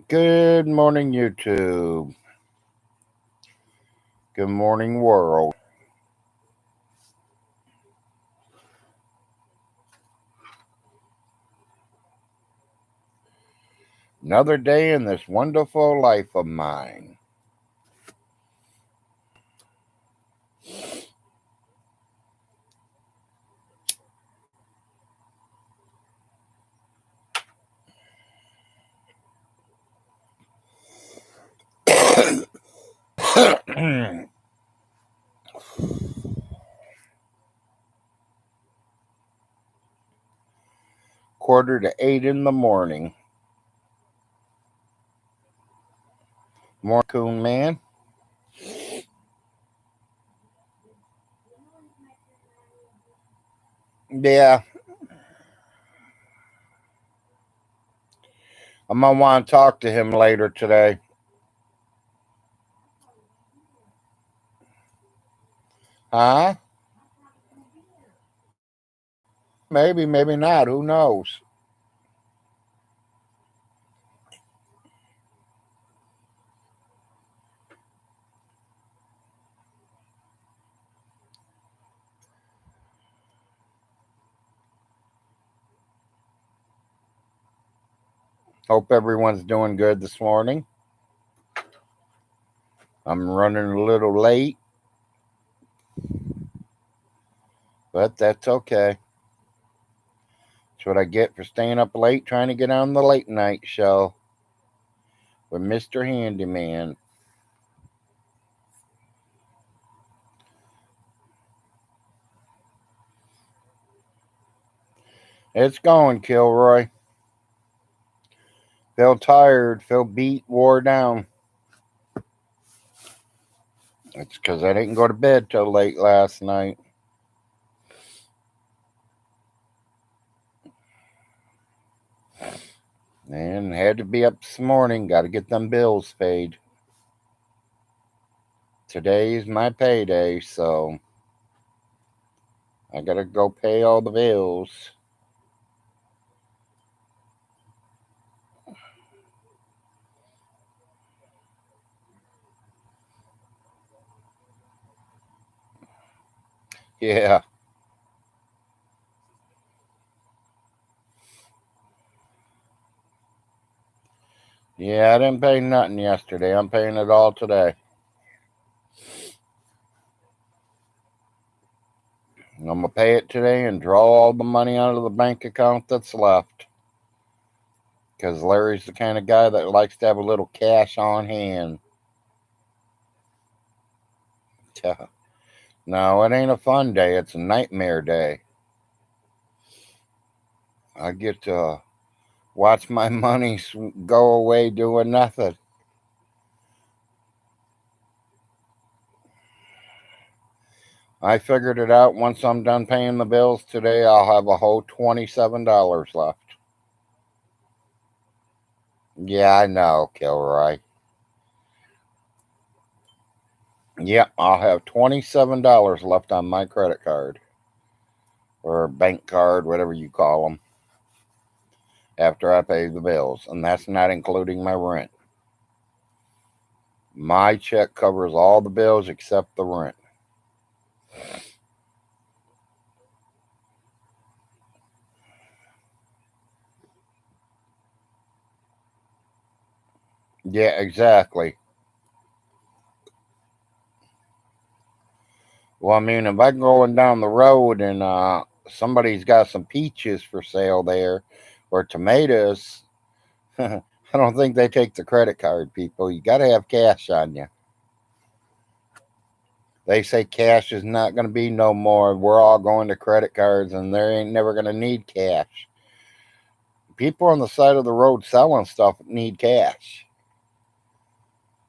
Good morning, YouTube. Good morning, world. Another day in this wonderful life of mine. Quarter to 8 in the morning. Morning, Coon Man. Yeah, I'm gonna want to talk to him later today. Huh? Maybe, maybe not. Who knows? Hope everyone's doing good this morning. I'm running a little late, but that's okay. That's what I get for staying up late trying to get on the late night show with Mr. Handyman. It's going, Kilroy. Feel tired, feel beat, wore down. It's because I didn't go to bed till late last night. And had to be up this morning. Got to get them bills paid. Today's my payday, so I got to go pay all the bills. Yeah. Yeah, I didn't pay nothing yesterday. I'm paying it all today. I'm going to pay it today and draw all the money out of the bank account that's left. Because Larry's the kind of guy that likes to have a little cash on hand. No, it ain't a fun day. It's a nightmare day. I get to watch my money go away doing nothing. I figured it out. Once I'm done paying the bills today, I'll have a whole $27 left. Yeah, I know, Kilroy. Yep, I'll have $27 left on my credit card or bank card, whatever you call them, after I pay the bills. And that's not including my rent. My check covers all the bills except the rent. Yeah, exactly. Well, I mean, if I'm going down the road and somebody's got some peaches for sale there or tomatoes, I don't think they take the credit card, people. You got to have cash on you. They say cash is not going to be no more. We're all going to credit cards and they ain't never going to need cash. People on the side of the road selling stuff need cash.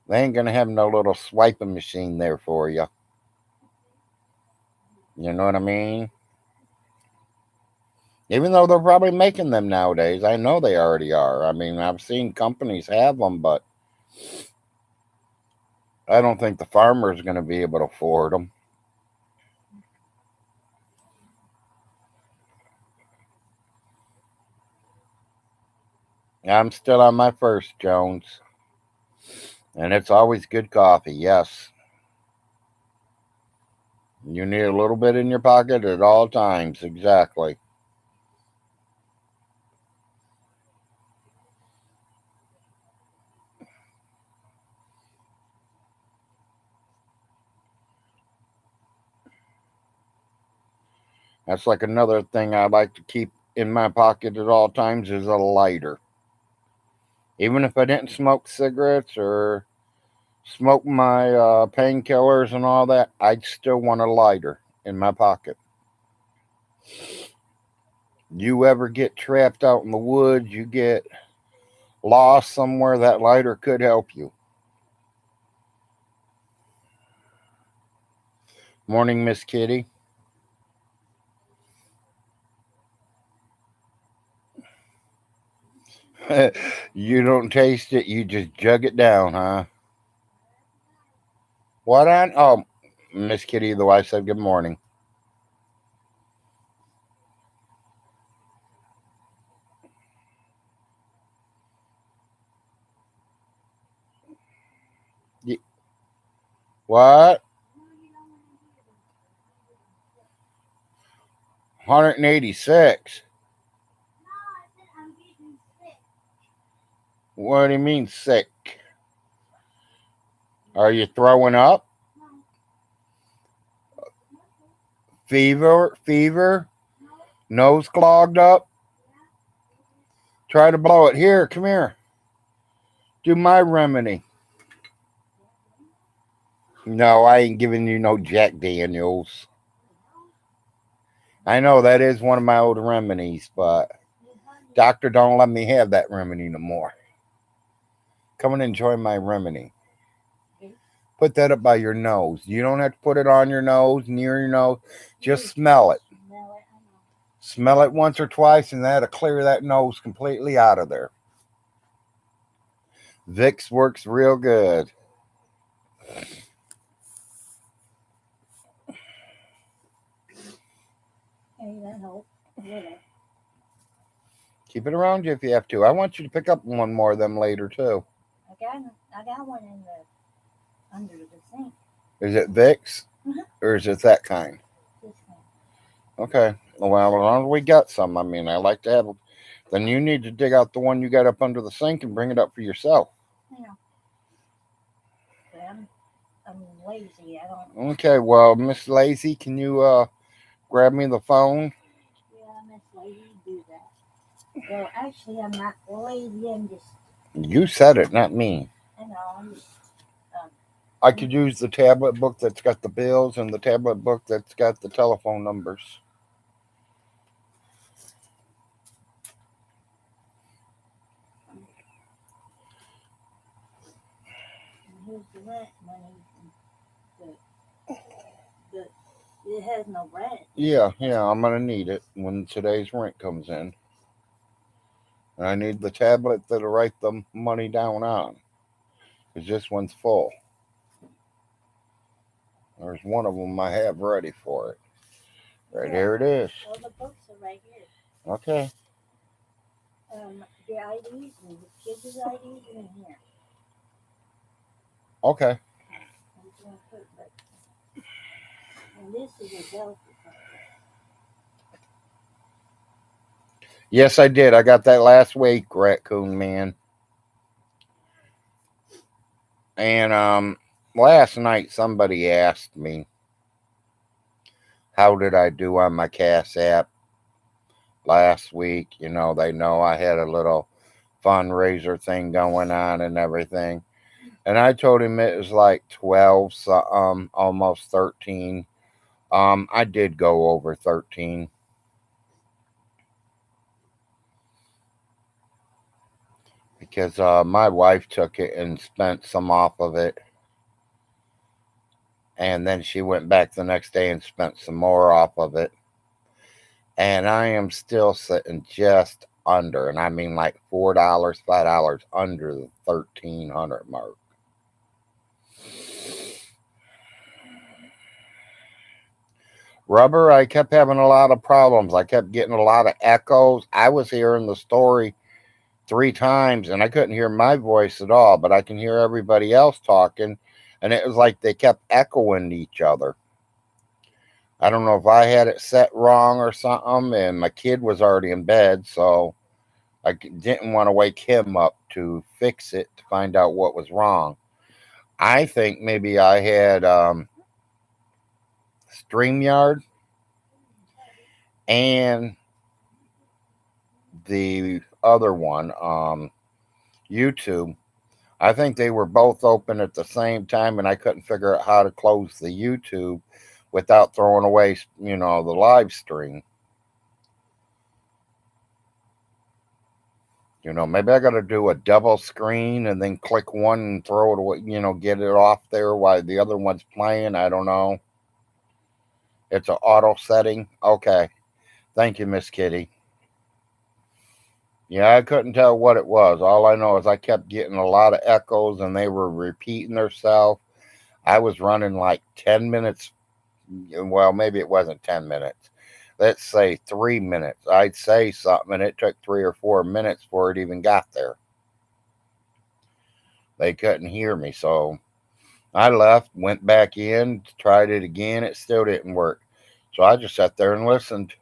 They ain't going to have no little swiping machine there for you. You know what I mean? Even though they're probably making them nowadays. I know they already are. I mean, I've seen companies have them, but I don't think the farmer's going to be able to afford them. I'm still on my first, Jones. And it's always good coffee, yes. You need a little bit in your pocket at all times, exactly. That's like another thing I like to keep in my pocket at all times is a lighter. Even if I didn't smoke cigarettes or smoke my painkillers and all that, I'd still want a lighter in my pocket. You ever get trapped out in the woods, you get lost somewhere, that lighter could help you. Morning, Miss Kitty. You don't taste it, you just jug it down, huh? What on? Oh, Miss Kitty, the wife said good morning. What? 186. What do you mean sick? Are you throwing up? Fever? Fever? Nose clogged up? Try to blow it. Here, come here. Do my remedy. No, I ain't giving you no Jack Daniels. I know that is one of my old remedies, but doctor don't let me have that remedy no more. Come and enjoy my remedy. Put that up by your nose. You don't have to put it on your nose, near your nose. Just smell it. Smell it once or twice, and that'll clear that nose completely out of there. Vicks works real good. Keep it around you if you have to. I want you to pick up one more of them later too. I got one under the sink. Is it Vicks or is it that kind? This one. Okay. Well, as long as we got some, I mean, I like to have. Then you need to dig out the one you got up under the sink and bring it up for yourself. Yeah. But I'm lazy. I don't. Okay. Well, Miss Lazy, can you grab me the phone? Yeah, Miss Lady, do that. Well, actually, I'm not lazy. I'm just. You said it, not me. I know. I'm just. Um, I could use the tablet book that's got the bills and the tablet book that's got the telephone numbers. here's the rent money. But, but it has no rent. Yeah, I'm gonna need it when today's rent comes in. And I need the tablet that'll write the money down on. Because this one's full. There's one of them I have ready for it. Right there it is. All the books are right here. Okay. The IDs and the kids' IDs are in here. Okay. And this is a Delta. Yes, I did. I got that last week, Raccoon Man. And last night somebody asked me how did I do on my Cash App last week. You know, they know I had a little fundraiser thing going on and everything. And I told him it was like 12, so, almost 13. I did go over 13. Because my wife took it and spent some off of it. And then she went back the next day and spent some more off of it. And I am still sitting just under, and I mean like $4, $5 under the 1300 mark. Rubber, I kept having a lot of problems. I kept getting a lot of echoes. I was hearing the story 3 times, and I couldn't hear my voice at all, but I can hear everybody else talking, and it was like they kept echoing each other. I don't know if I had it set wrong or something, and my kid was already in bed, so I didn't want to wake him up to fix it to find out what was wrong. I think maybe I had StreamYard and the other one, YouTube. I think they were both open at the same time, and I couldn't figure out how to close the YouTube without throwing away, the live stream. Maybe I got to do a double screen and then click one and throw it away, get it off there while the other one's playing. I don't know. It's an auto setting. Okay. Thank you, Miss Kitty. Yeah, I couldn't tell what it was. All I know is I kept getting a lot of echoes and they were repeating themselves. I was running like 10 minutes. Well, maybe it wasn't 10 minutes. Let's say 3 minutes. I'd say something and it took 3 or 4 minutes before it even got there. They couldn't hear me. So I left, went back in, tried it again. It still didn't work. So I just sat there and listened.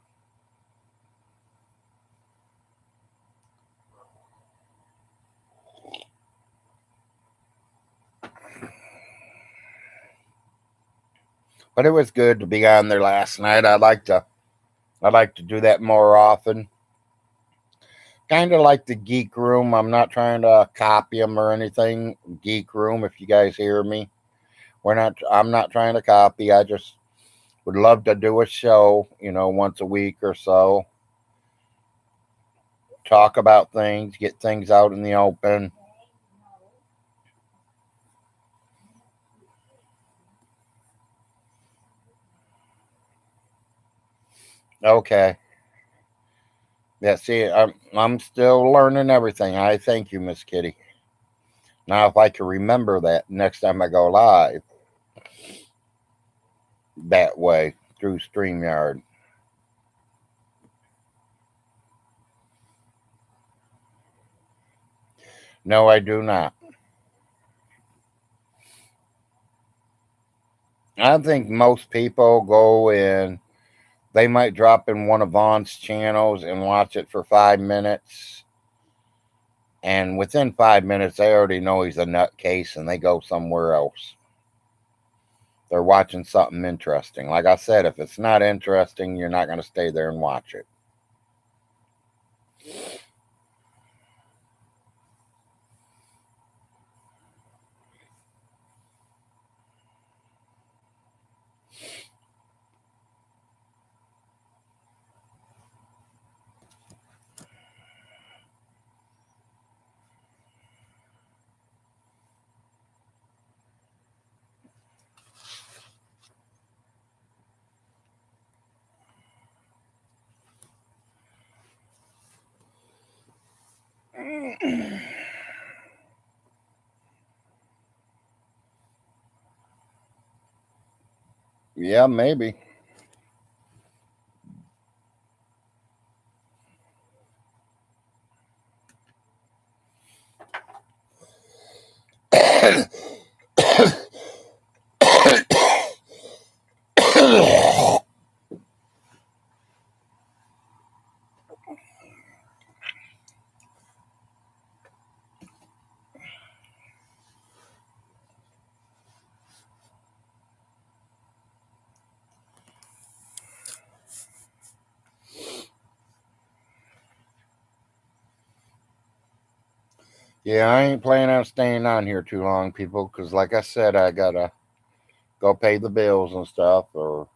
But it was good to be on there last night. I'd like to do that more often. Kind of like the Geek Room. I'm not trying to copy them or anything. Geek Room, if you guys hear me, I'm not trying to copy. I just would love to do a show, once a week or so. Talk about things, get things out in the open. Okay. Yeah, see, I'm still learning everything. I thank you, Miss Kitty. Now, if I can remember that next time I go live that way through StreamYard. No, I do not. I think most people go in, they might drop in one of Vaughn's channels and watch it for 5 minutes. And within 5 minutes, they already know he's a nutcase and they go somewhere else. They're watching something interesting. Like I said, if it's not interesting, you're not going to stay there and watch it. Yeah, maybe. Yeah, I ain't planning on staying on here too long, people, because like I said, I gotta go pay the bills and stuff. Or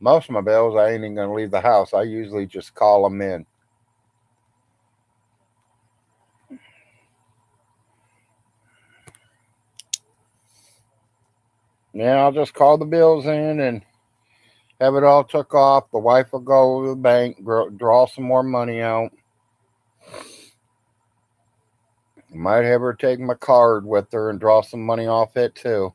most of my bills, I ain't even gonna leave the house. I usually just call them in. Yeah, I'll just call the bills in and have it all took off. The wife will go to the bank, draw some more money out. Might have her take my card with her and draw some money off it too.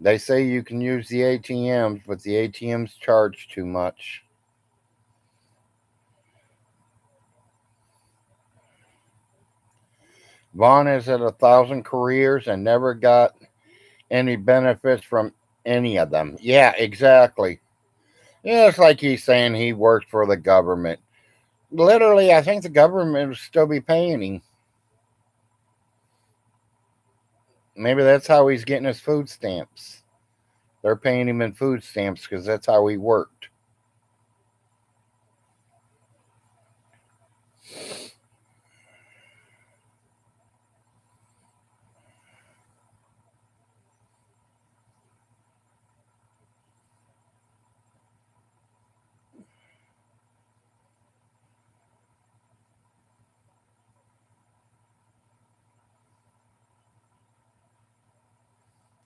They say you can use the ATMs, but the ATMs charge too much. Vaughn has had 1,000 careers and never got any benefits from any of them. Yeah, exactly. Yeah, it's like he's saying he works for the government. Literally, I think the government would still be paying him. Maybe that's how he's getting his food stamps. They're paying him in food stamps because that's how he worked.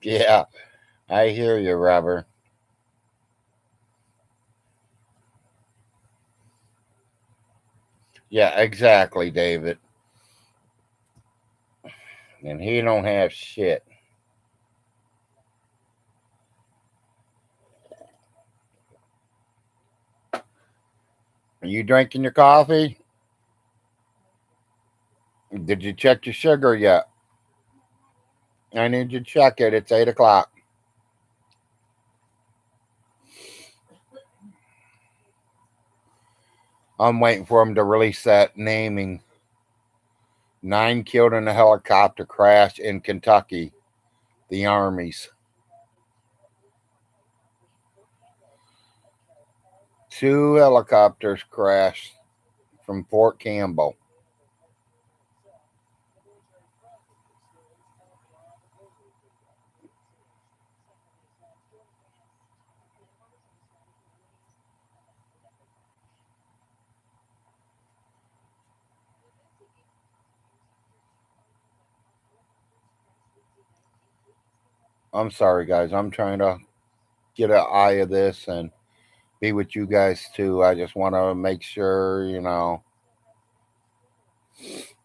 Yeah, I hear you, Robert. Yeah, exactly, David. And he don't have shit. Are you drinking your coffee? Did you check your sugar yet? I need you to check it. It's 8 o'clock. I'm waiting for him to release that naming. 9 killed in a helicopter crash in Kentucky. The Army's. 2 helicopters crashed from Fort Campbell. I'm sorry, guys. I'm trying to get an eye of this and be with you guys too. I just want to make sure,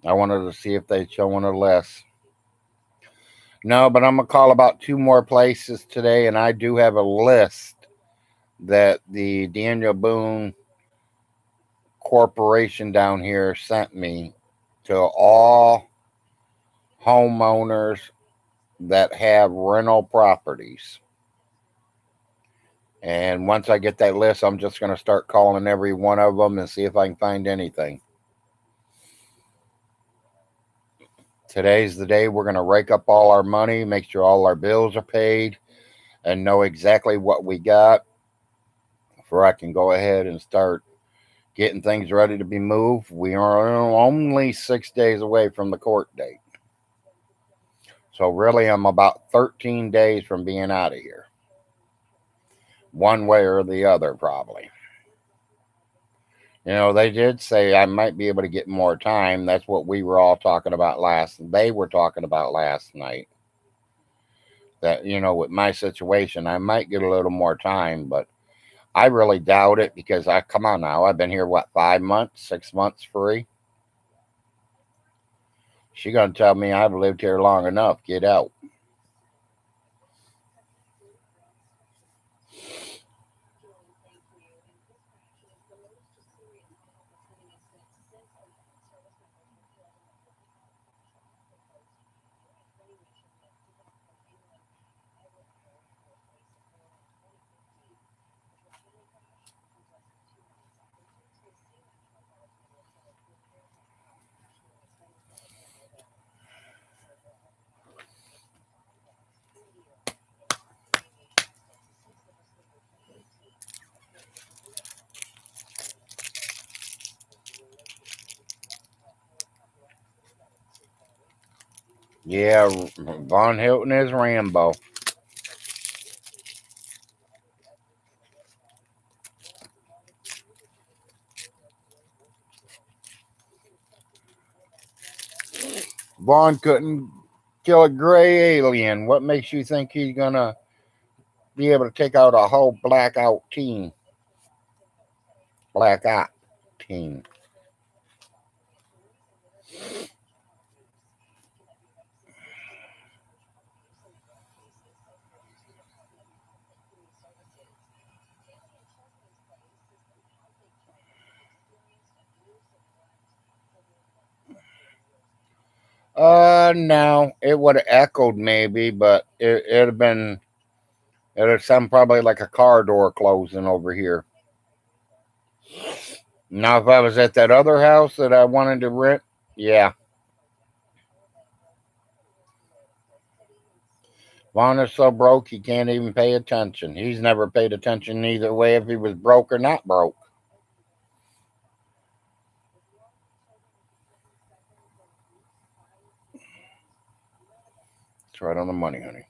I wanted to see if they showing a list. No, but I'm gonna call about 2 more places today, and I do have a list that the Daniel Boone Corporation down here sent me to all homeowners that have rental properties. And once I get that list, I'm just going to start calling every one of them and see if I can find anything. Today's the day we're going to rake up all our money, make sure all our bills are paid, and know exactly what we got before I can go ahead and start getting things ready to be moved. We are only 6 days away from the court date. So, really, I'm about 13 days from being out of here, one way or the other, probably. They did say I might be able to get more time. That's what we were all talking about they were talking about last night. That, with my situation, I might get a little more time, but I really doubt it because come on now, I've been here, what, 5 months, 6 months free? She gonna tell me I've lived here long enough. Get out. Yeah, Von Hilton is Rambo. Vaughn couldn't kill a gray alien. What makes you think he's gonna be able to take out a whole blackout team? Blackout team. No, it would have echoed maybe, but it'd have been, it'd have sounded probably like a car door closing over here. Now, if I was at that other house that I wanted to rent, yeah. Vaughn is so broke he can't even pay attention. He's never paid attention either way if he was broke or not broke. It's right on the money, honey.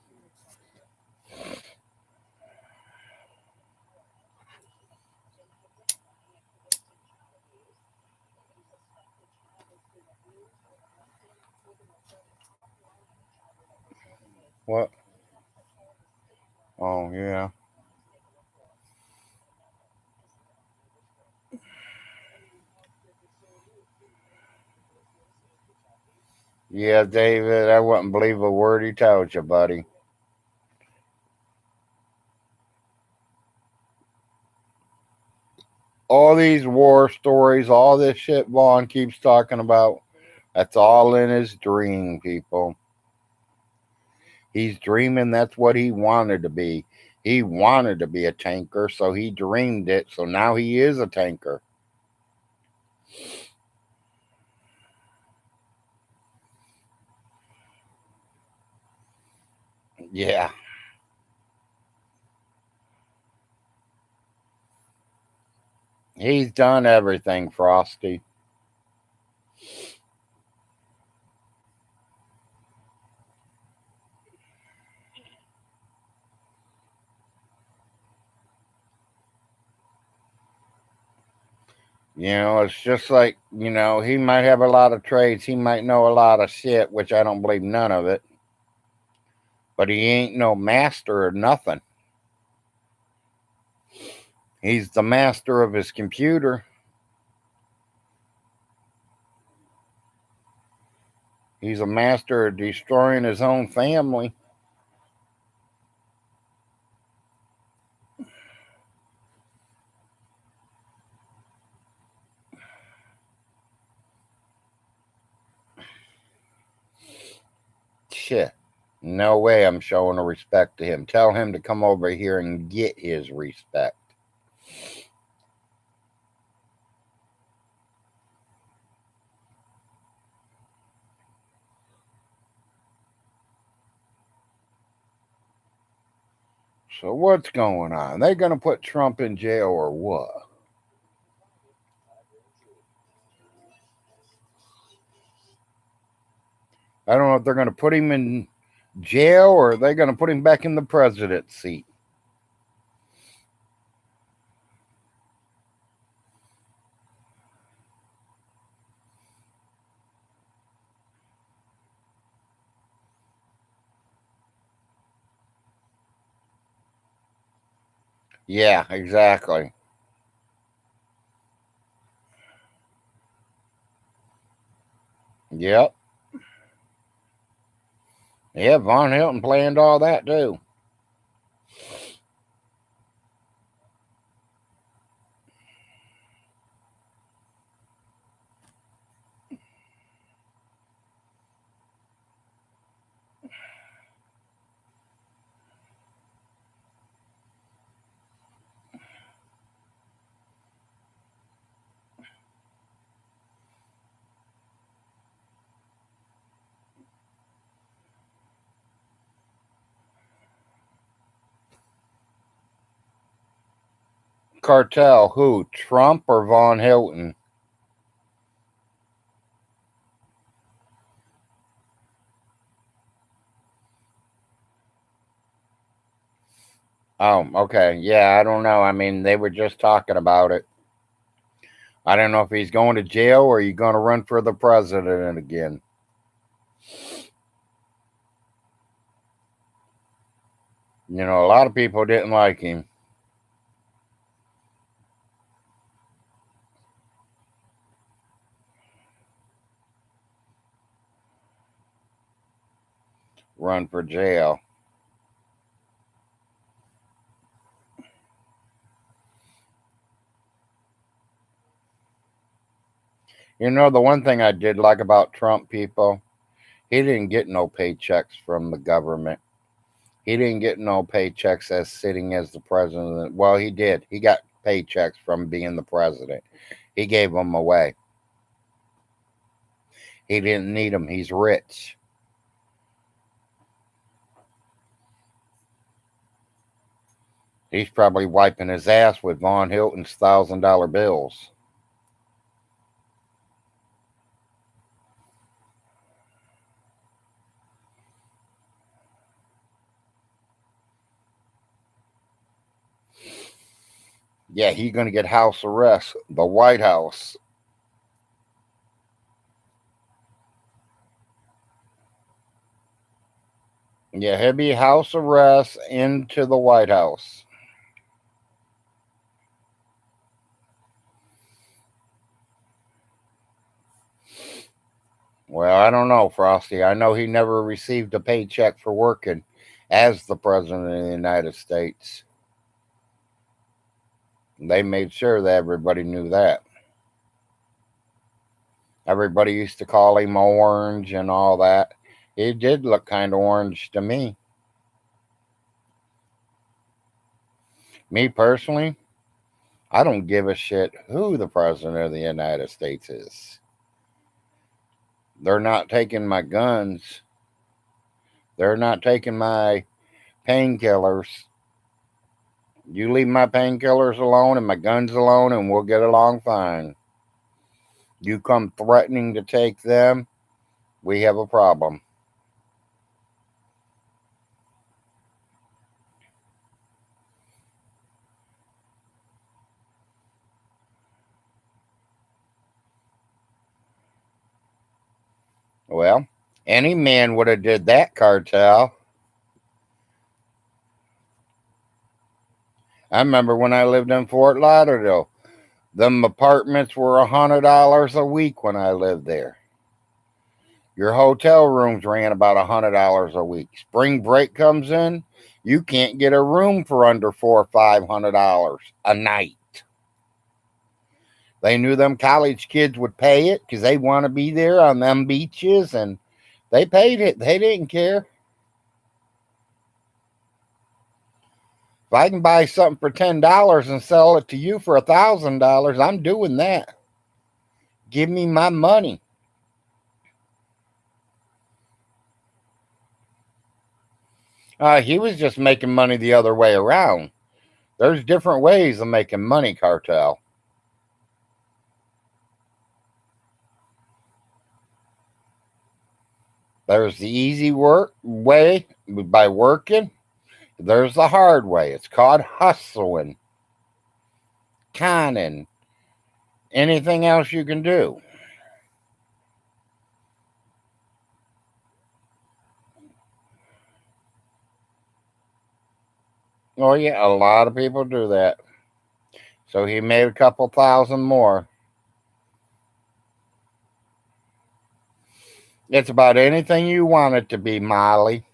What? Oh, yeah. Yeah, David, I wouldn't believe a word he tells you, buddy. All these war stories, all this shit Vaughn keeps talking about, that's all in his dream, people. He's dreaming that's what he wanted to be. He wanted to be a tanker, so he dreamed it, so now he is a tanker. Yeah, he's done everything, Frosty. It's just like, he might have a lot of trades. He might know a lot of shit, which I don't believe none of it. But he ain't no master of nothing. He's the master of his computer. He's a master of destroying his own family. Shit. No way I'm showing a respect to him. Tell him to come over here and get his respect. So what's going on? They gonna put Trump in jail or what? I don't know if they're gonna put him in jail or are they gonna put him back in the president's seat. Yeah, exactly. Yep. Yeah, Von Hilton planned all that too. Cartel, who? Trump or Von Hilton? Oh, okay. Yeah, I don't know. I mean, they were just talking about it. I don't know if he's going to jail or he's going to run for the president again. A lot of people didn't like him. Run for jail. The one thing I did like about Trump, people, He didn't get no paychecks from the government. He didn't get no paychecks as sitting as the president. Well, he did. He got paychecks from being the president. He gave them away. He didn't need them. He's rich. He's probably wiping his ass with Von Hilton's $1,000 bills. Yeah, he's going to get house arrest. The White House. Yeah, he'll be house arrest into the White House. Well, I don't know, Frosty. I know he never received a paycheck for working as the President of the United States. They made sure that everybody knew that. Everybody used to call him orange and all that. He did look kind of orange to me. Me personally, I don't give a shit who the President of the United States is. They're not taking my guns. They're not taking my painkillers. You leave my painkillers alone and my guns alone, and we'll get along fine. You come threatening to take them, we have a problem. Well, any man would have did that, Cartel. I remember when I lived in Fort Lauderdale. Them apartments were $100 a week when I lived there. Your hotel rooms ran about $100 a week. Spring break comes in, you can't get a room for under $400 or $500 a night. They knew them college kids would pay it because they want to be there on them beaches, and they paid it. They didn't care. If I can buy something for $10 and sell it to you for $1,000, I'm doing that. Give me my money. He was just making money the other way around. There's different ways of making money, Cartel. There's the easy work way by working. There's the hard way. It's called hustling, conning, anything else you can do. Oh yeah, a lot of people do that. So he made a couple thousand more. It's about anything you want it to be, Molly.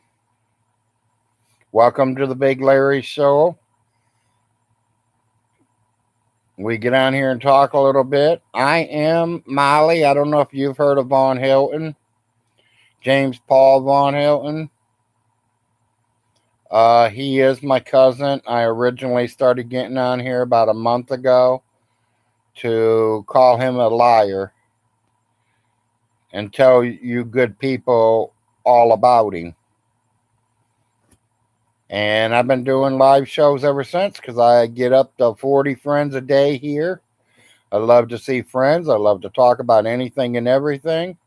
Welcome to the Big Larry Show. We get on here and talk a little bit. I am Molly. I don't know if you've heard of Von Hilton, James Paul Von Hilton. He is my cousin. I originally started getting on here about a month ago to call him a liar and tell you good people all about him. And I've been doing live shows ever since because I get up to 40 friends a day here. I love to see friends. I love to talk about anything and everything.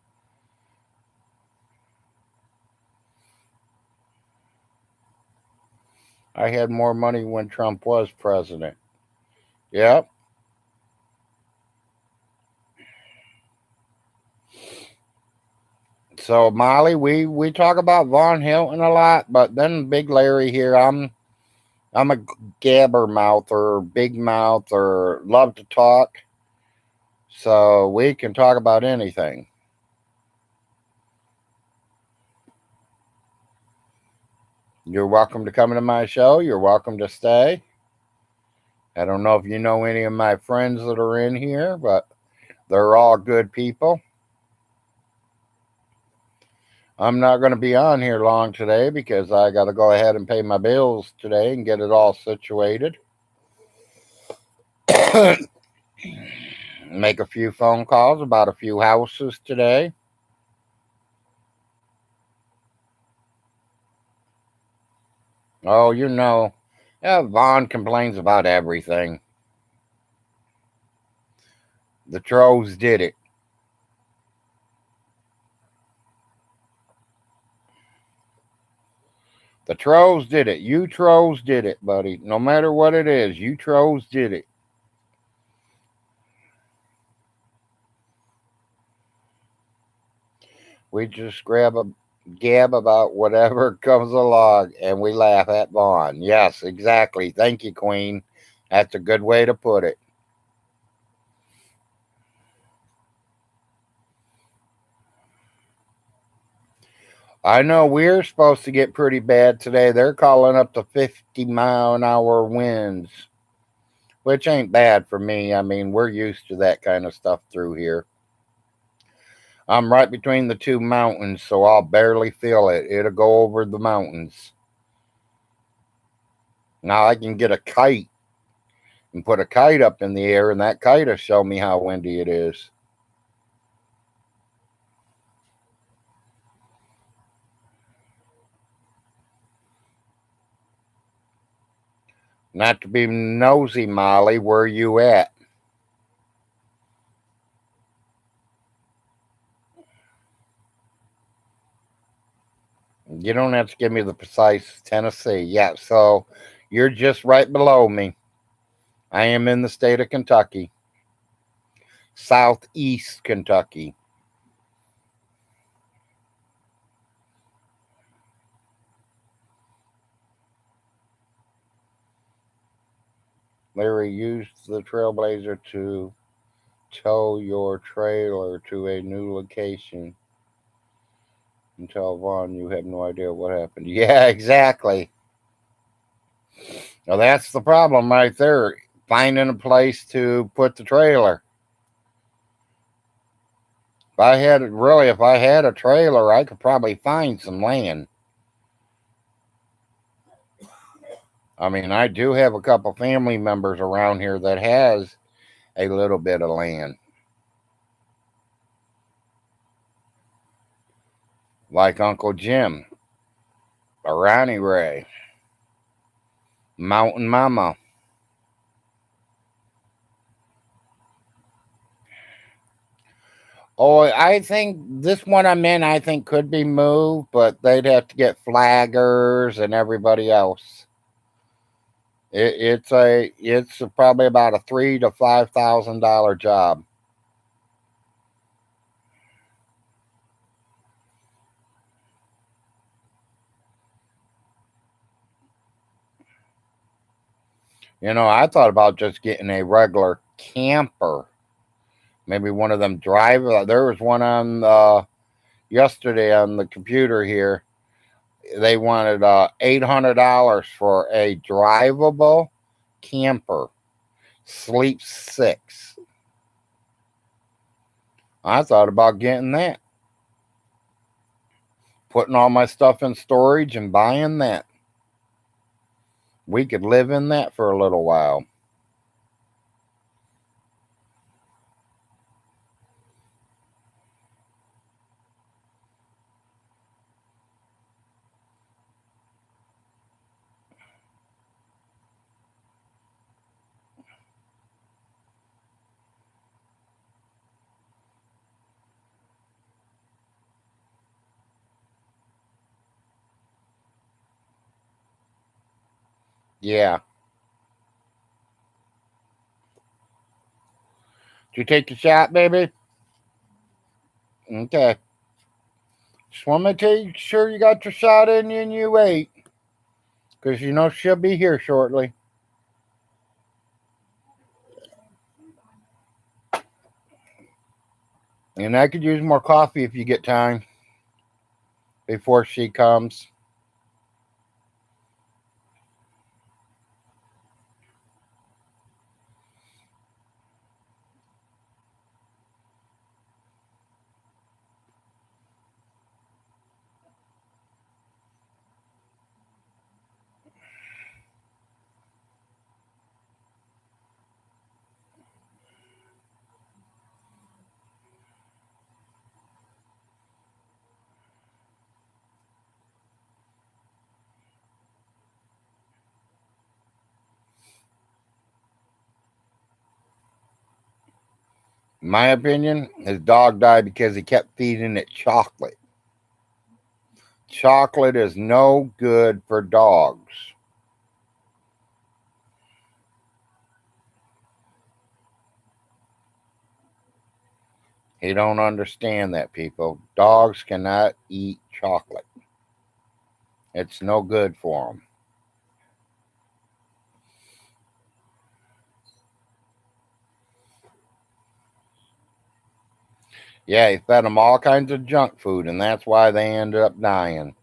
I had more money when Trump was president. Yep. So Molly, we talk about Von Hilton a lot, but then Big Larry here, I'm a gabber mouth or big mouth or love to talk. So we can talk about anything. You're welcome to come to my show. You're welcome to stay. I don't know if you know any of my friends that are in here, but they're all good people. I'm not going to be on here long today because I got to go ahead and pay my bills today and get it all situated. Make a few phone calls about a few houses today. Oh, yeah, Vaughn complains about everything. The trolls did it. The trolls did it. You trolls did it, buddy. No matter what it is, you trolls did it. We just grab a gab about whatever comes along and we laugh at Vaughn. Yes, exactly. Thank you, Queen. That's a good way to put it. I know we're supposed to get pretty bad today. They're calling up to 50-mile-an-hour winds, which ain't bad for me. I mean, we're used to that kind of stuff through here. I'm right between the two mountains, so I'll barely feel it. It'll go over the mountains. Now I can get a kite and put a kite up in the air, and that kite will show me how windy it is. Not to be nosy, Molly, where you at? You don't have to give me the precise Tennessee. Yeah, so you're just right below me. I am in the state of Kentucky, southeast Kentucky. Larry used the Trailblazer to tow your trailer to a new location and tell Vaughn you have no idea what happened. Yeah, exactly. Well, that's the problem right there. Finding a place to put the trailer. If I had a trailer, I could probably find some land. I mean, I do have a couple family members around here that has a little bit of land, like Uncle Jim, Ronnie Ray, Mountain Mama. Oh, I think this one I'm in, I think could be moved, but they'd have to get flaggers and everybody else. It's probably about a $3,000 to $5,000 job. I thought about just getting a regular camper, maybe one of them drive. There was one on yesterday on the computer here. They wanted $800 for a drivable camper, sleep six. I thought about getting that, putting all my stuff in storage and buying that. We could live in that for a little while. Yeah. Did you take the shot, baby? Okay. Just want to make sure you got your shot in you and you ate. Because she'll be here shortly. And I could use more coffee if you get time before she comes. My opinion, his dog died because he kept feeding it chocolate. Chocolate is no good for dogs. He don't understand that, people. Dogs cannot eat chocolate. It's no good for them. Yeah, he fed them all kinds of junk food, and that's why they ended up dying.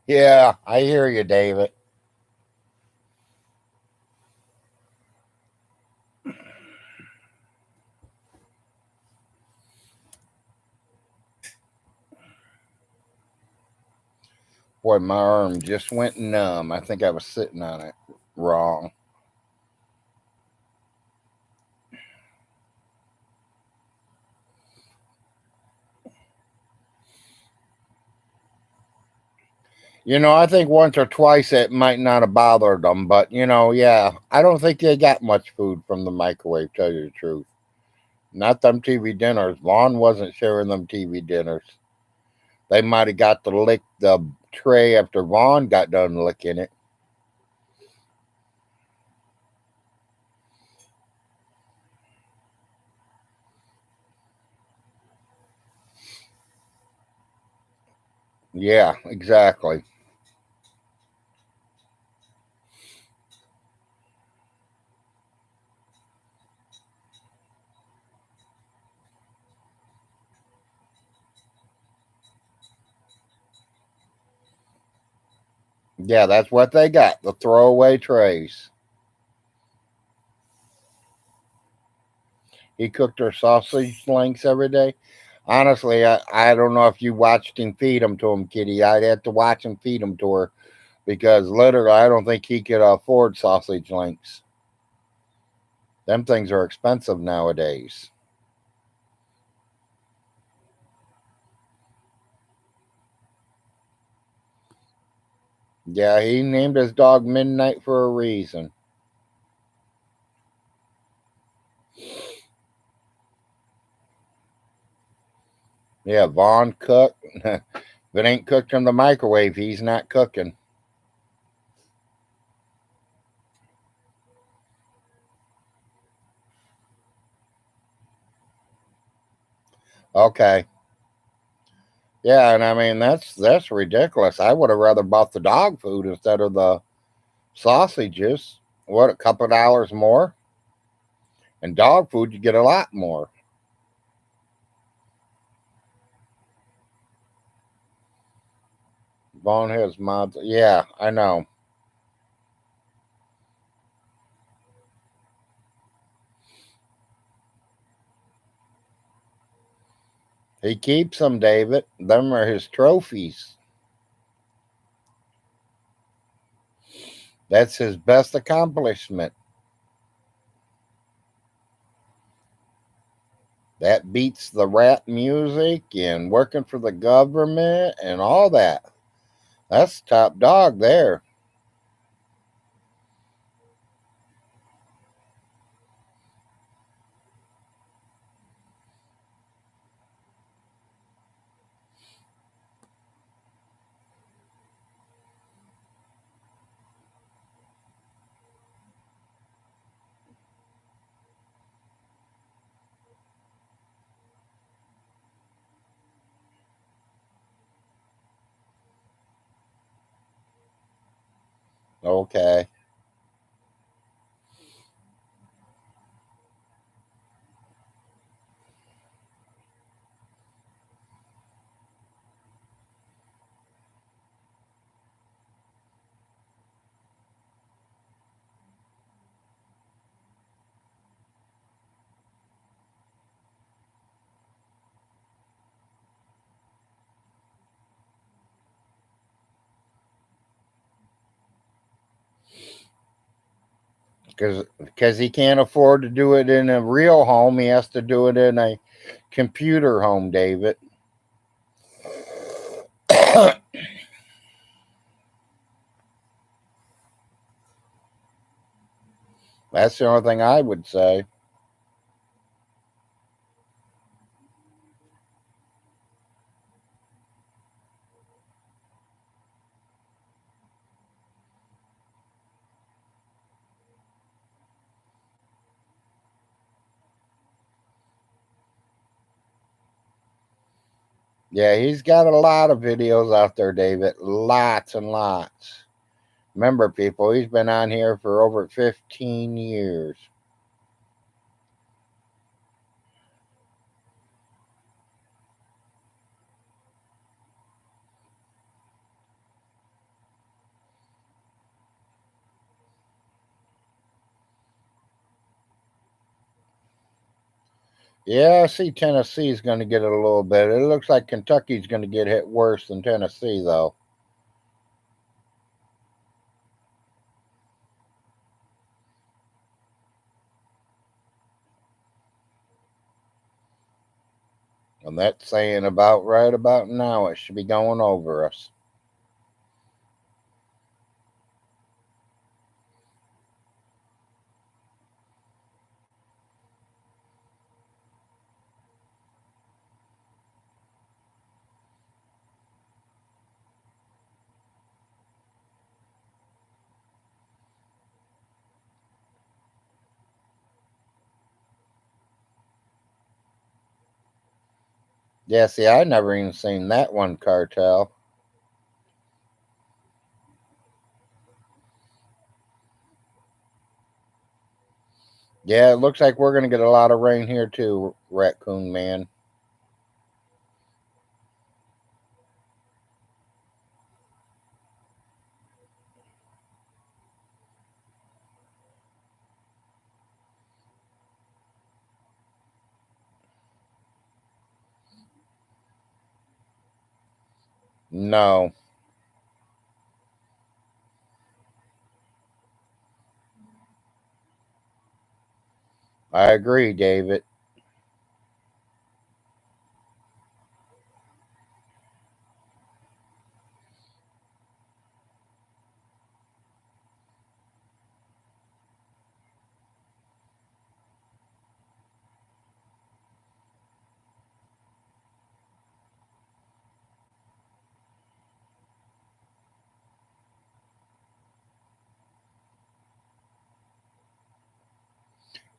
Yeah, I hear you, David. Boy, my arm just went numb. I think I was sitting on it wrong. I think once or twice it might not have bothered them, but yeah, I don't think they got much food from the microwave. Tell you the truth, not them TV dinners. Vaughn wasn't sharing them TV dinners. They might have got to lick the tray after Vaughn got done licking it. Yeah, exactly. Yeah, that's what they got. The throwaway trays. He cooked her sausage links every day. Honestly, I don't know if you watched him feed them to him, Kitty. I'd have to watch him feed them to her because literally, I don't think he could afford sausage links. Them things are expensive nowadays. Yeah, he named his dog Midnight for a reason. Yeah, Vaughn cooked. If it ain't cooked in the microwave, he's not cooking. Okay. Yeah, and I mean that's ridiculous. I would have rather bought the dog food instead of the sausages. What, a couple of dollars more? And dog food you get a lot more. Vaughn has mods. Yeah, I know. He keeps them, David. Them are his trophies. That's his best accomplishment. That beats the rap music and working for the government and all that. That's top dog there. Okay. Because he can't afford to do it in a real home. He has to do it in a computer home, David. That's the only thing I would say. Yeah, he's got a lot of videos out there, David. Lots and lots. Remember, people, he's been on here for over 15 years. Yeah, I see Tennessee's going to get it a little bit. It looks like Kentucky's going to get hit worse than Tennessee, though. And that's saying about right about now it should be going over us. Yeah, see, I never even seen that one cartel. Yeah, it looks like we're going to get a lot of rain here too, Raccoon Man. No, I agree, David.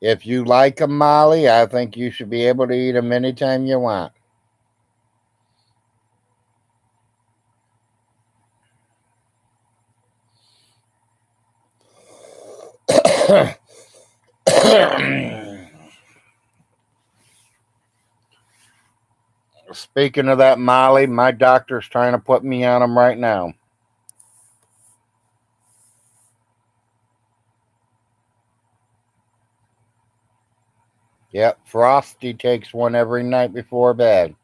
If you like them, Molly, I think you should be able to eat them anytime you want. Speaking of that, Molly, my doctor's trying to put me on them right now. Yep, Frosty takes one every night before bed.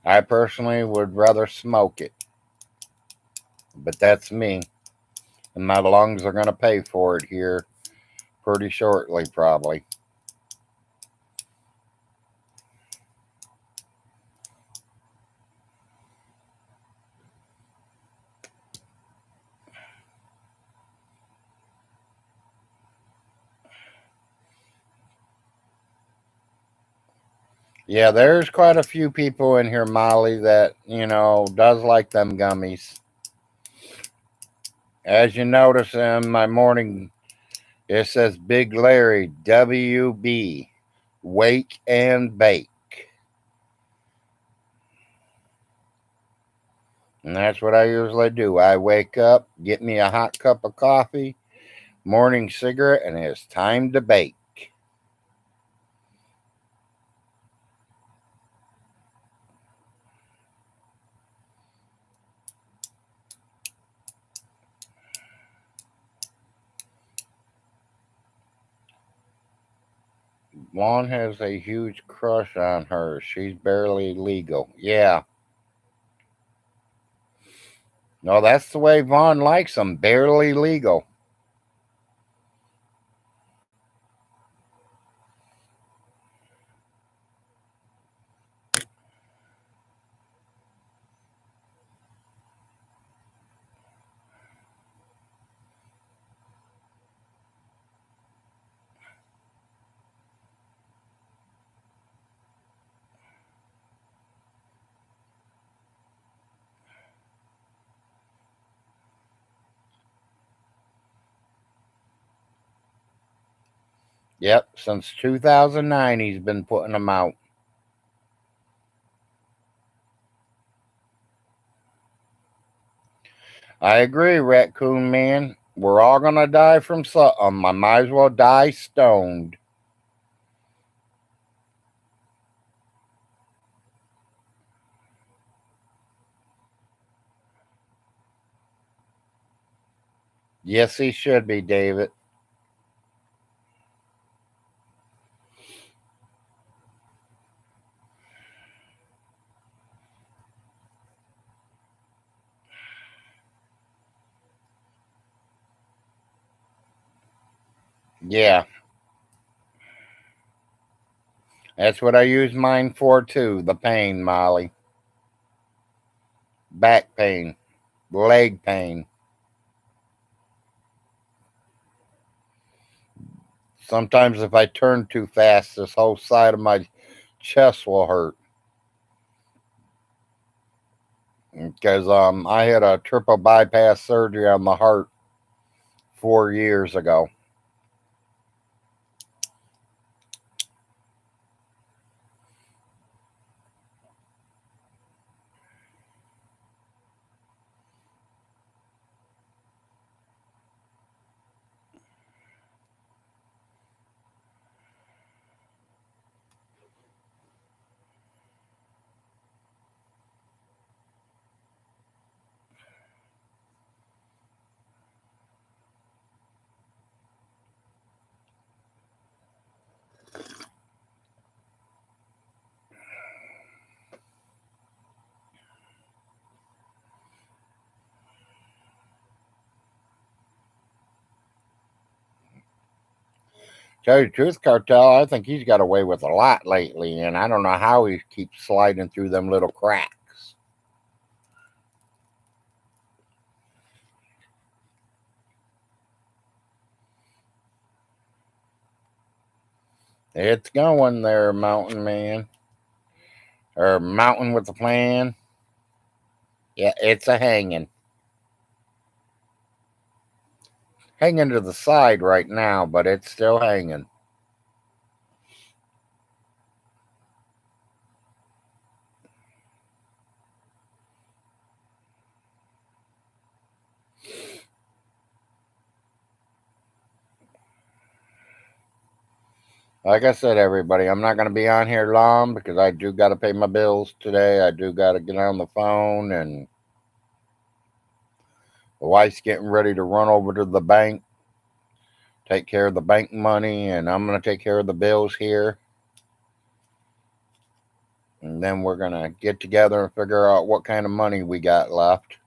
I personally would rather smoke it, but that's me. And my lungs are going to pay for it here pretty shortly, probably. Yeah, there's quite a few people in here, Molly, that, does like them gummies. As you notice in my morning, it says Big Larry, WB, Wake and Bake. And that's what I usually do. I wake up, get me a hot cup of coffee, morning cigarette, and it's time to bake. Vaughn has a huge crush on her. She's barely legal. Yeah. No, that's the way Vaughn likes them. Barely legal. Yep, since 2009 he's been putting them out. I agree, Raccoon Man. We're all gonna die from something. I might as well die stoned. Yes, he should be, David. Yeah, that's what I use mine for too. The pain, Molly. Back pain, leg pain. Sometimes if I turn too fast, this whole side of my chest will hurt. Because I had a triple bypass surgery on the heart 4 years ago. Tell you the truth, Cartel, I think he's got away with a lot lately, and I don't know how he keeps sliding through them little cracks. It's going there, Mountain Man. Or Mountain with the Plan. Yeah, it's a hanging. Hanging to the side right now, but it's still hanging. Like I said, everybody, I'm not going to be on here long because I do got to pay my bills today. I do got to get on the phone, and the wife's getting ready to run over to the bank, take care of the bank money, and I'm going to take care of the bills here. And then we're going to get together and figure out what kind of money we got left.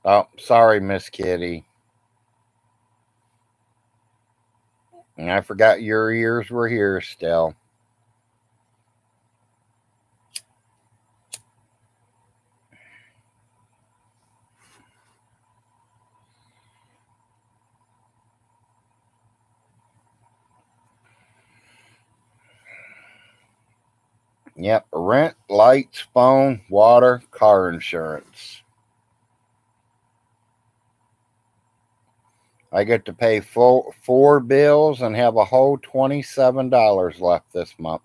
Oh, sorry, Miss Kitty. And I forgot your ears were here still. Yep, rent, lights, phone, water, car insurance. I get to pay four bills and have a whole $27 left this month.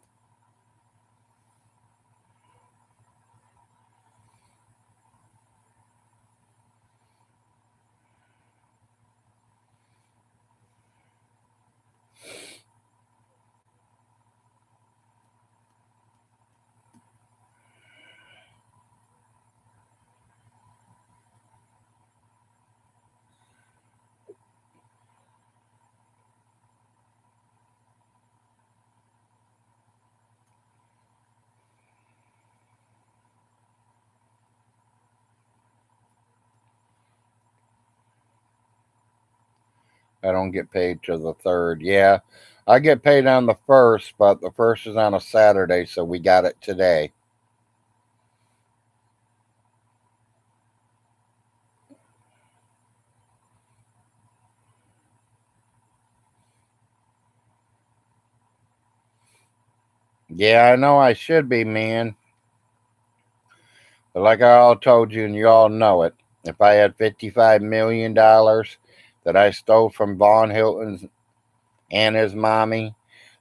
I don't get paid till the 3rd. Yeah, I get paid on the 1st, but the 1st is on a Saturday, so we got it today. Yeah, I know I should be, man. But like I all told you, and you all know it, if I had $55 million that I stole from Von Hilton's and his mommy,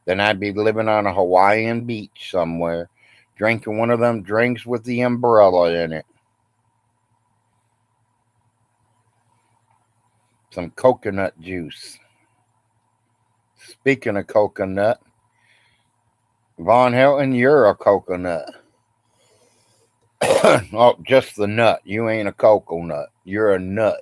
then I'd be living on a Hawaiian beach somewhere, drinking one of them drinks with the umbrella in it. Some coconut juice. Speaking of coconut, Von Hilton, you're a coconut. Oh, just the nut. You ain't a coconut. You're a nut.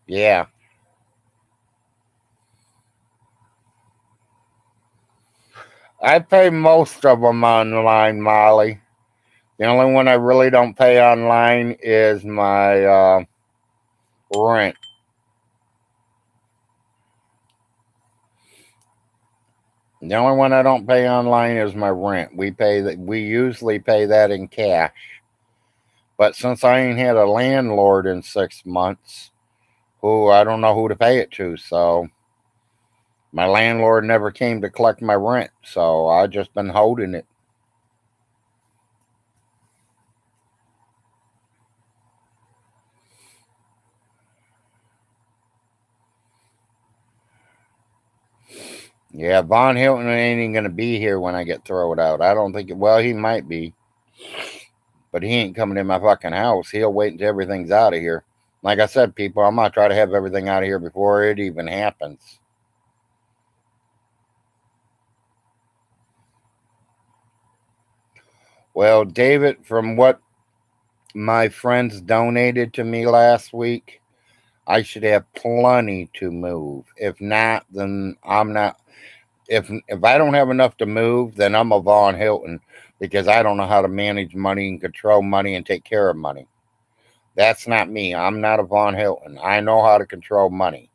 Yeah. I pay most of them online, Molly. The only one I really don't pay online is my rent. The only one I don't pay online is my rent. We pay that. We usually pay that in cash. But since I ain't had a landlord in 6 months, who I don't know who to pay it to, so my landlord never came to collect my rent, so I just been holding it. Yeah, Von Hilton ain't even gonna be here when I get thrown out. I don't think. Well, he might be, but he ain't coming in my fucking house. He'll wait until everything's out of here. Like I said, people, I'm gonna try to have everything out of here before it even happens. Well, David, from what my friends donated to me last week, I should have plenty to move. If not, then I'm not. If I don't have enough to move, then I'm a Von Hilton because I don't know how to manage money and control money and take care of money. That's not me. I'm not a Von Hilton. I know how to control money.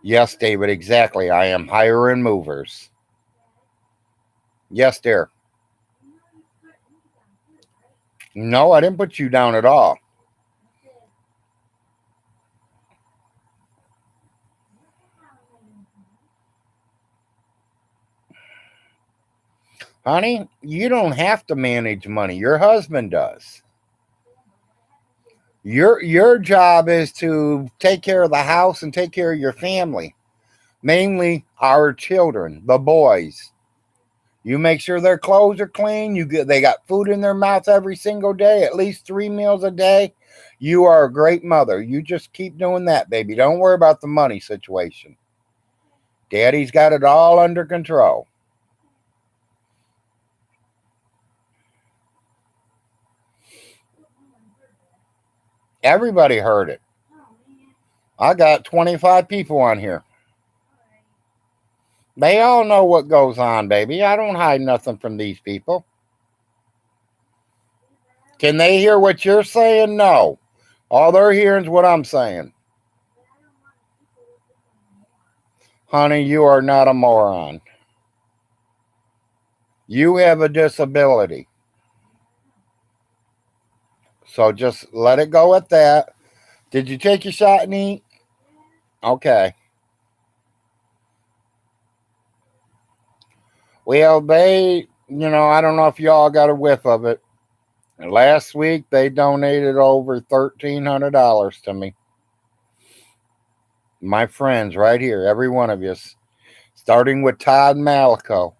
Yes, David, exactly. I am hiring movers. Yes, dear. No, I didn't put you down at all. Honey, you don't have to manage money. Your husband does. Your job is to take care of the house and take care of your family, mainly our children, the boys. You make sure their clothes are clean. They got food in their mouth every single day, at least 3 meals a day. You are a great mother. You just keep doing that, baby. Don't worry about the money situation. Daddy's got it all under control. Everybody heard it. I got 25 people on here. They all know what goes on, baby. I don't hide nothing from these people. Can they hear what you're saying? No. All they're hearing is what I'm saying. Honey, you are not a moron. You have a disability. So just let it go at that. Did you take your shot and eat? Okay. Well, I don't know if y'all got a whiff of it. Last week, they donated over $1,300 to me. My friends, right here, every one of you, starting with Todd Malico,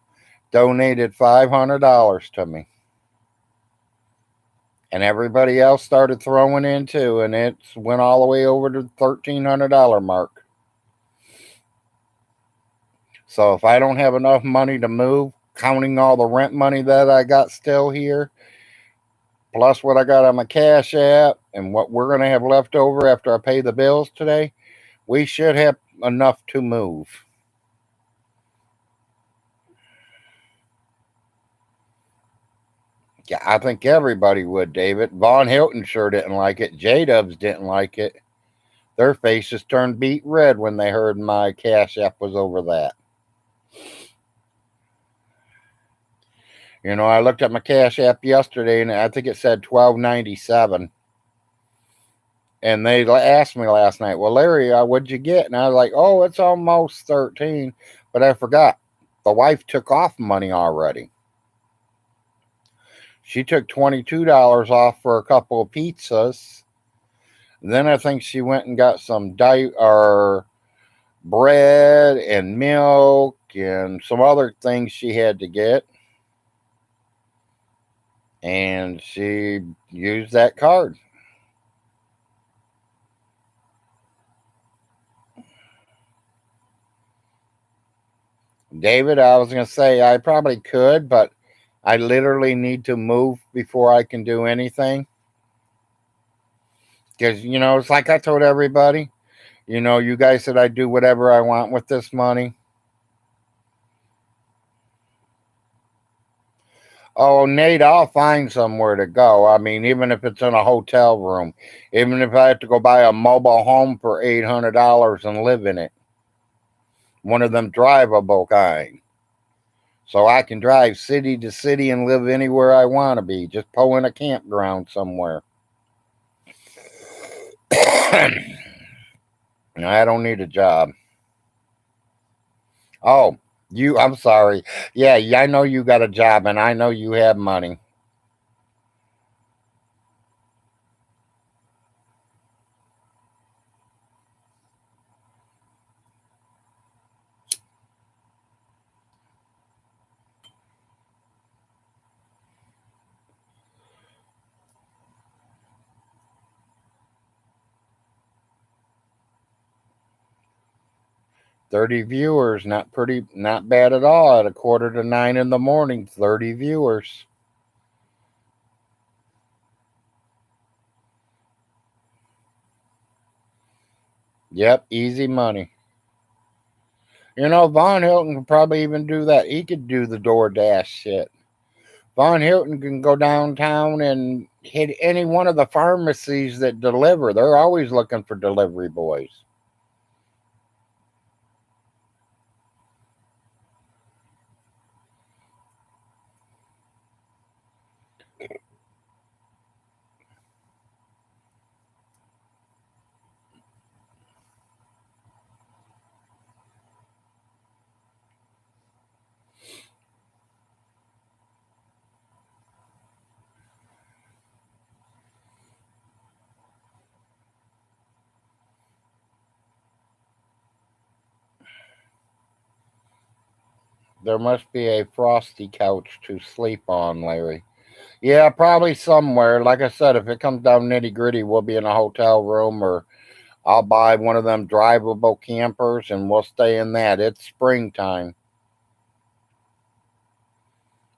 donated $500 to me. And everybody else started throwing in too, and it went all the way over to the $1,300 mark. So if I don't have enough money to move, counting all the rent money that I got still here, plus what I got on my Cash App and what we're going to have left over after I pay the bills today, We should have enough to move. Yeah, I think everybody would, David. Von Hilton sure didn't like it. J-Dubs didn't like it. Their faces turned beet red when they heard my Cash App was over that. You know, I looked at my Cash App yesterday and I think it said $12.97. And they asked me last night, well, Larry, what'd you get? And I was like, oh, it's almost 13. But I forgot. The wife took off money already. She took $22 off for a couple of pizzas. And then I think she went and got some or bread and milk and some other things she had to get. And she used that card. David, I was going to say I probably could, but I literally need to move before I can do anything. Because, you know, it's like I told everybody, you know, you guys said I do whatever I want with this money. Oh, Nate, I'll find somewhere to go. I mean, even if it's in a hotel room, even if I have to go buy a mobile home for $800 and live in it, one of them drivable kind. So I can drive city to city and live anywhere I want to be. Just pull in a campground somewhere. I don't need a job. Oh, I'm sorry. Yeah, I know you got a job and I know you have money. $30 viewers, not bad at all. At a quarter to 9 in the morning, 30 viewers. Yep, easy money. You know, Von Hilton could probably even do that. He could do the DoorDash shit. Von Hilton can go downtown and hit any one of the pharmacies that deliver. They're always looking for delivery boys. There must be a frosty couch to sleep on, Larry. Yeah, probably somewhere. Like I said, if it comes down nitty gritty, we'll be in a hotel room or I'll buy one of them drivable campers and we'll stay in that. It's springtime.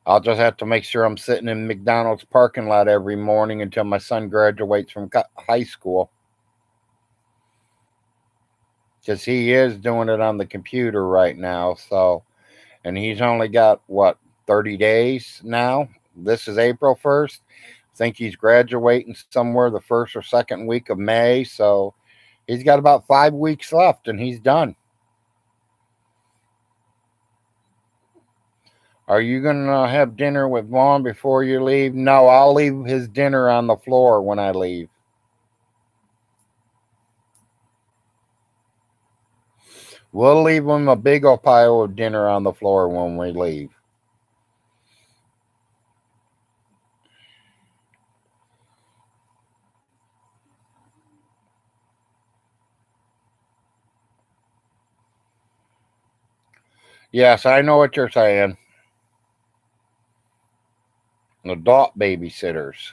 I'll just have to make sure I'm sitting in McDonald's parking lot every morning until my son graduates from high school. Because he is doing it on the computer right now. So, and he's only got what, 30 days now? This is April 1st. I think he's graduating somewhere the first or second week of May. So he's got about 5 weeks left and he's done. Are you going to have dinner with Vaughn before you leave? No, I'll leave his dinner on the floor when I leave. We'll leave him a big old pile of dinner on the floor when we leave. Yes, I know what you're saying. Adult babysitters.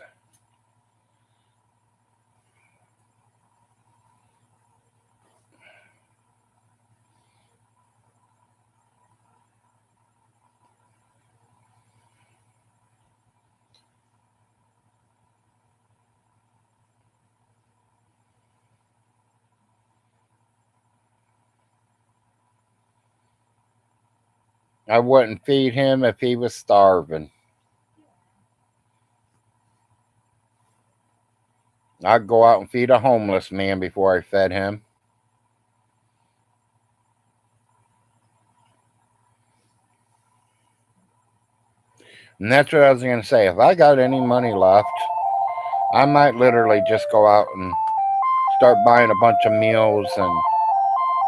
I wouldn't feed him if he was starving. I'd go out and feed a homeless man before I fed him. And that's what I was going to say. If I got any money left, I might literally just go out and start buying a bunch of meals and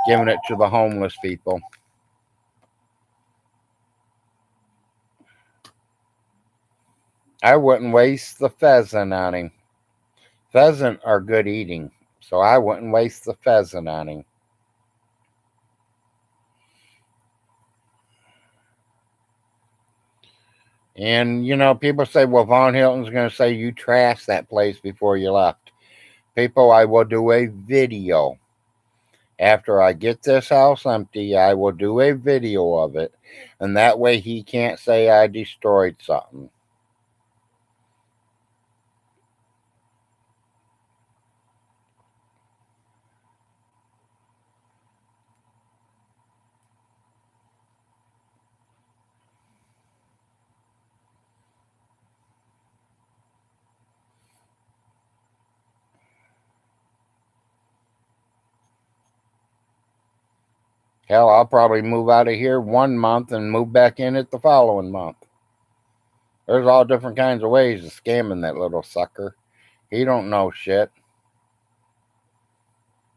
giving it to the homeless people. I wouldn't waste the pheasant on him. Pheasant are good eating, so I wouldn't waste the pheasant on him. And, people say, well, Von Hilton's going to say you trashed that place before you left. People, I will do a video. After I get this house empty, I will do a video of it. And that way he can't say I destroyed something. Hell, I'll probably move out of here 1 month and move back in it the following month. There's all different kinds of ways of scamming that little sucker. He don't know shit.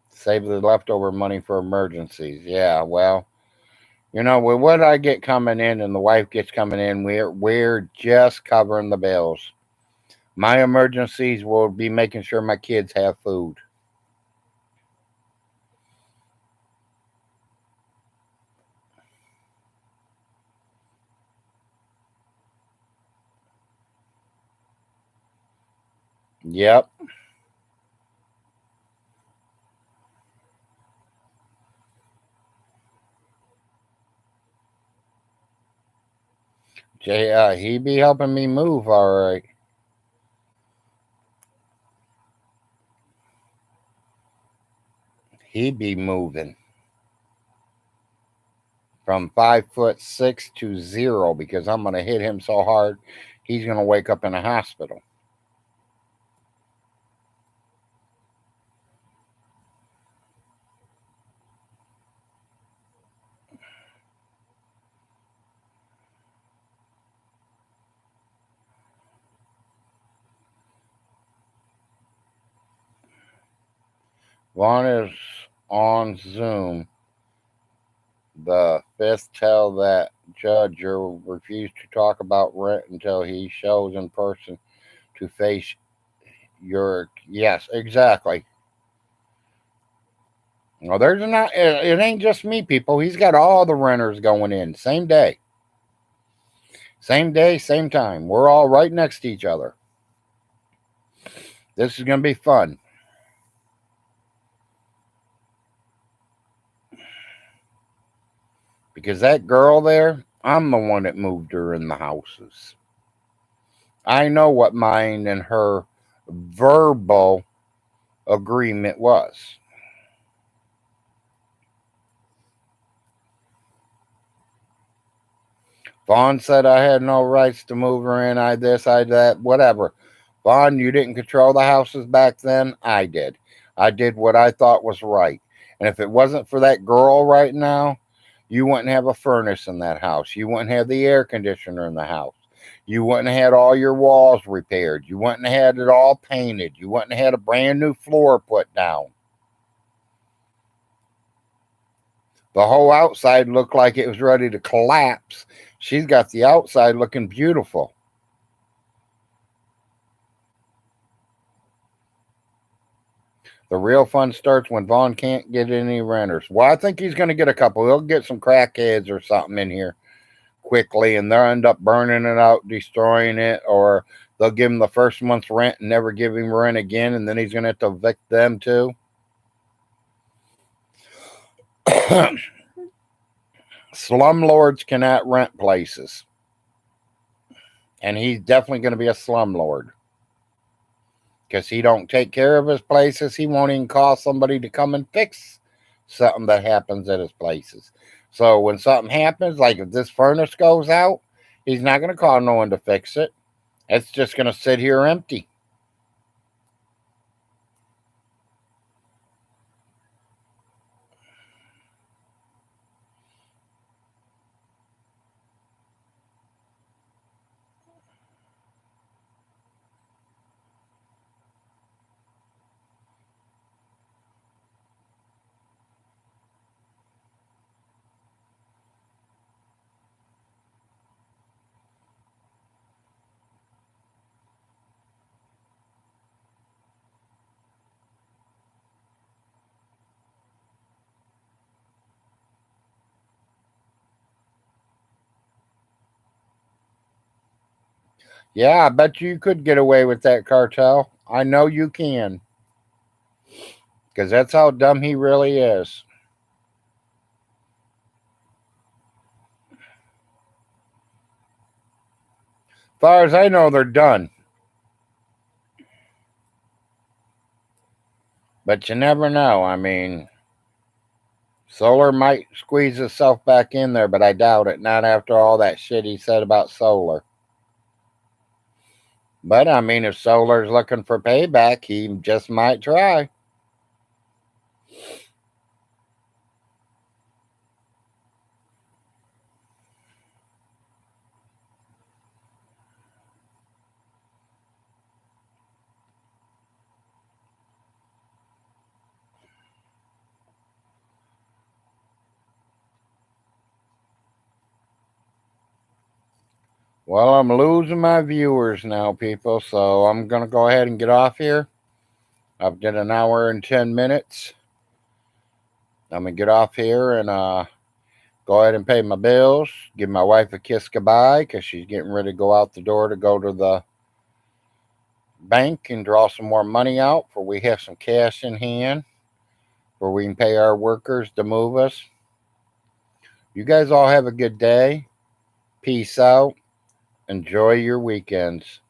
Save the leftover money for emergencies. Yeah, well, with what I get coming in and the wife gets coming in, we're just covering the bills. My emergencies will be making sure my kids have food. Yep. He be helping me move, all right. He be moving from 5'6" to 0 because I'm gonna hit him so hard he's gonna wake up in a hospital. Vaughn is on Zoom. The fifth tell that judge you'll refuse to talk about rent until he shows in person to face your. Yes, exactly. Well, there's not. It ain't just me, people. He's got all the renters going in same day, same time. We're all right next to each other. This is gonna be fun. Because that girl there, I'm the one that moved her in the houses. I know what mine and her verbal agreement was. Vaughn said I had no rights to move her in. I this, I that, whatever. Vaughn, you didn't control the houses back then. I did. I did what I thought was right. And if it wasn't for that girl right now, you wouldn't have a furnace in that house. You wouldn't have the air conditioner in the house. You wouldn't have had all your walls repaired. You wouldn't have had it all painted. You wouldn't have had a brand new floor put down. The whole outside looked like it was ready to collapse. She's got the outside looking beautiful. The real fun starts when Vaughn can't get any renters. Well, I think he's going to get a couple. He'll get some crackheads or something in here quickly, and they'll end up burning it out, destroying it, or they'll give him the first month's rent and never give him rent again, and then he's going to have to evict them too. Slumlords cannot rent places, and he's definitely going to be a slumlord because he don't take care of his places. He won't even call somebody to come and fix something that happens at his places. So when something happens, like if this furnace goes out, he's not going to call no one to fix it. It's just going to sit here empty. Yeah, I bet you could get away with that, Cartel. I know you can. Because that's how dumb he really is. As far as I know, they're done. But you never know. I mean, solar might squeeze itself back in there, but I doubt it. Not after all that shit he said about solar. But I mean, if solar's looking for payback, he just might try. Well, I'm losing my viewers now, people, so I'm going to go ahead and get off here. I've did an hour and 10 minutes. I'm going to get off here and go ahead and pay my bills, give my wife a kiss goodbye because she's getting ready to go out the door to go to the bank and draw some more money out for we have some cash in hand where we can pay our workers to move us. You guys all have a good day. Peace out. Enjoy your weekends.